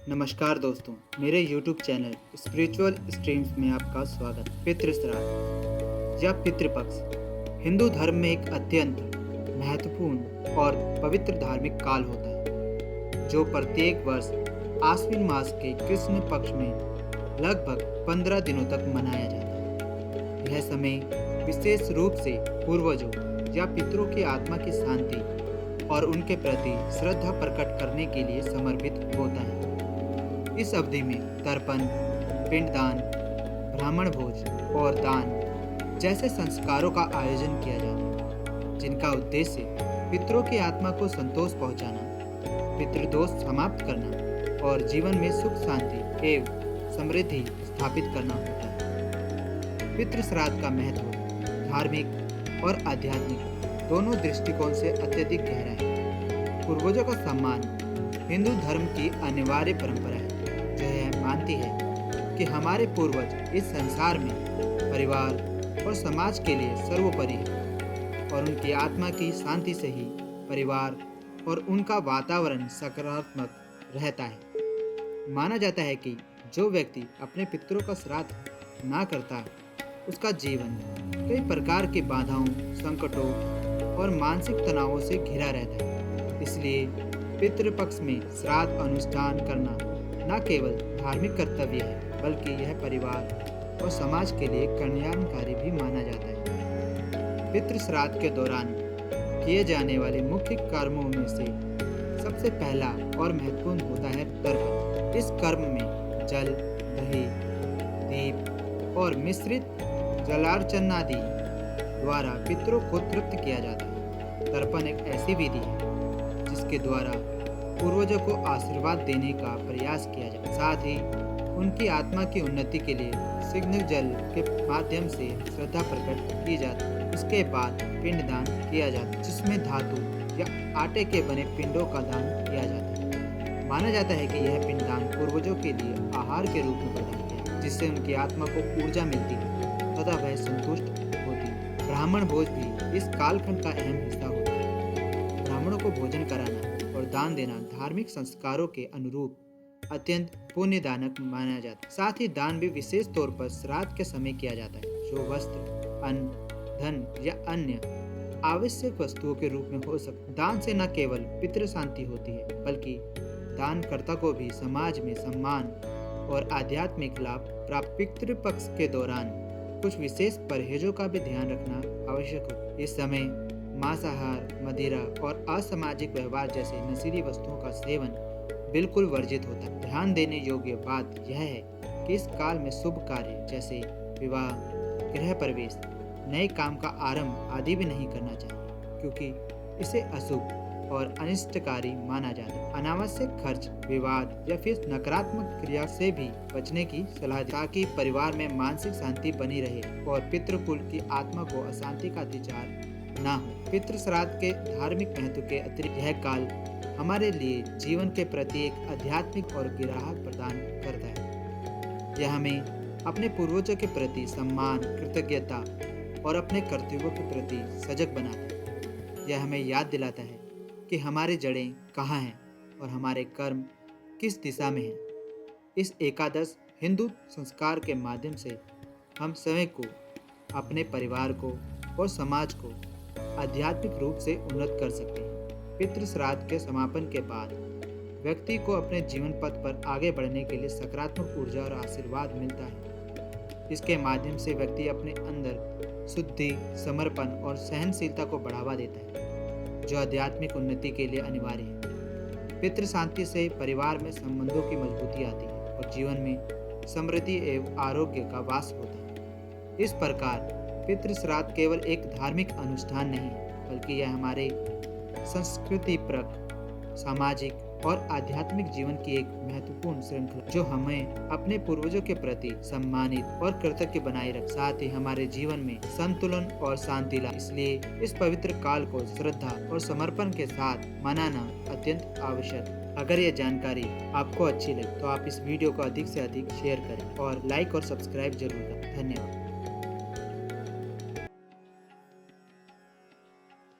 नमस्कार दोस्तों, मेरे YouTube चैनल स्पिरिचुअल स्ट्रीम्स में आपका स्वागत। पितृ श्राद्ध या पितृपक्ष हिंदू धर्म में एक अत्यंत महत्वपूर्ण और पवित्र धार्मिक काल होता है, जो प्रत्येक वर्ष आश्विन मास के कृष्ण पक्ष में लगभग 15 दिनों तक मनाया जाता है। यह समय विशेष रूप से पूर्वजों या पितरों की आत्मा की शांति और उनके प्रति श्रद्धा प्रकट करने के लिए समर्पित होता है। इस अवधि में तर्पण, पिंडदान, ब्राह्मण भोज और दान जैसे संस्कारों का आयोजन किया जाता है, जिनका उद्देश्य पितरों की आत्मा को संतोष पहुंचाना, पितृदोष समाप्त करना और जीवन में सुख शांति एवं समृद्धि स्थापित करना होता है। पितृ श्राद्ध का महत्व धार्मिक और आध्यात्मिक दोनों दृष्टिकोण से अत्यधिक गहरा है। पूर्वजों का सम्मान हिंदू धर्म की अनिवार्य परंपरा है, जो यह मानती है कि हमारे पूर्वज इस संसार में परिवार और समाज के लिए सर्वोपरि है और उनकी आत्मा की शांति से ही परिवार और उनका वातावरण सकारात्मक रहता है। माना जाता है कि जो व्यक्ति अपने पितरों का श्राद्ध ना करता है, उसका जीवन कई प्रकार की बाधाओं, संकटों और मानसिक तनावों से घिरा रहता है। इसलिए पितृपक्ष में श्राद्ध अनुष्ठान करना न केवल धार्मिक कर्तव्य है, बल्कि यह परिवार और समाज के लिए कल्याणकारी भी माना जाता है। पितृ श्राद्ध के दौरान किए जाने वाले मुख्य कर्मों में से सबसे पहला और महत्वपूर्ण होता है तर्पण। इस कर्म में जल, दही, दीप और मिश्रित जलार्चन आदि द्वारा पितरों को तृप्त किया जाता है। तर्पण एक ऐसी विधि है जिसके द्वारा पूर्वजों को आशीर्वाद देने का प्रयास किया जाता है। साथ ही उनकी आत्मा की उन्नति के लिए सिग्न जल के माध्यम से श्रद्धा प्रकट की जाती है। उसके बाद पिंडदान किया जाता है, जिसमें धातु या आटे के बने पिंडों का दान किया जाता है। माना जाता है कि यह पिंडदान पूर्वजों के लिए आहार के रूप में प्रदान किया है, जिससे उनकी आत्मा को ऊर्जा मिलती है तथा वह संतुष्ट होती है। ब्राह्मण भोज भी इस कालखंड का अहम हिस्सा होता है। ब्राह्मणों को भोजन कराना और दान देना धार्मिक संस्कारों के अनुरूप अत्यंत पुण्यदानक माना जाता है। साथ ही दान भी विशेष तौर पर श्राद्ध के समय किया जाता है, जो वस्त्र, अन्न, धन या अन्य आवश्यक वस्तुओं के रूप में हो सकता है। दान से न केवल पितृ शांति होती है, बल्कि दानकर्ता को भी समाज में सम्मान और आध्यात्मिक लाभ प्राप्त। पितृपक्ष के दौरान कुछ विशेष परहेजों का भी ध्यान रखना आवश्यक हो। इस समय मांसाहार, मदिरा और असामाजिक व्यवहार जैसे नशीली वस्तुओं का सेवन बिल्कुल वर्जित होता है। ध्यान देने योग्य बात यह है कि इस काल में शुभ कार्य जैसे विवाह, गृह प्रवेश, नए काम का आरंभ आदि भी नहीं करना चाहिए, क्योंकि इसे अशुभ और अनिष्टकारी माना जाता है। अनावश्यक खर्च, विवाद या फिर नकारात्मक क्रिया से भी बचने की सलाह दी, ताकि परिवार में मानसिक शांति बनी रहे और पितृकुल की आत्मा को अशांति का अत्याचार ना हो। पितृ श्राद्ध के धार्मिक महत्व के अतिरिक्त यह काल हमारे लिए जीवन के प्रति एक आध्यात्मिक और गिराहट प्रदान करता है। यह हमें अपने पूर्वजों के प्रति सम्मान, कृतज्ञता और अपने कर्तव्यों के प्रति सजग बनाता है। यह हमें याद दिलाता है कि हमारी जड़ें कहाँ हैं और हमारे कर्म किस दिशा में हैं। इस एकादश हिंदू संस्कार के माध्यम से हम स्वयं को, अपने परिवार को और समाज को आध्यात्मिक रूप से उन्नत कर सकते हैं। पितृ श्राद्ध के समापन के बाद व्यक्ति को अपने जीवन पथ पर आगे बढ़ने के लिए सकारात्मक ऊर्जा और आशीर्वाद मिलता है। इसके माध्यम से व्यक्ति अपने अंदर शुद्धि, समर्पण और सहनशीलता को बढ़ावा देता है, जो आध्यात्मिक उन्नति के लिए अनिवार्य है। पितृ शांति से परिवार में संबंधों की मजबूती आती है और जीवन में समृद्धि एवं आरोग्य का वास होता है। इस प्रकार पितृ श्राद्ध केवल एक धार्मिक अनुष्ठान नहीं, बल्कि यह हमारे संस्कृति परक, सामाजिक और आध्यात्मिक जीवन की एक महत्वपूर्ण श्रृंखला, जो हमें अपने पूर्वजों के प्रति सम्मानित और कृतज्ञ बनाए रख, साथ ही हमारे जीवन में संतुलन और शांति ला। इसलिए इस पवित्र काल को श्रद्धा और समर्पण के साथ मनाना अत्यंत आवश्यक। अगर ये जानकारी आपको अच्छी लगी तो आप इस वीडियो को अधिक से अधिक शेयर करें और लाइक और सब्सक्राइब जरूर करें। धन्यवाद।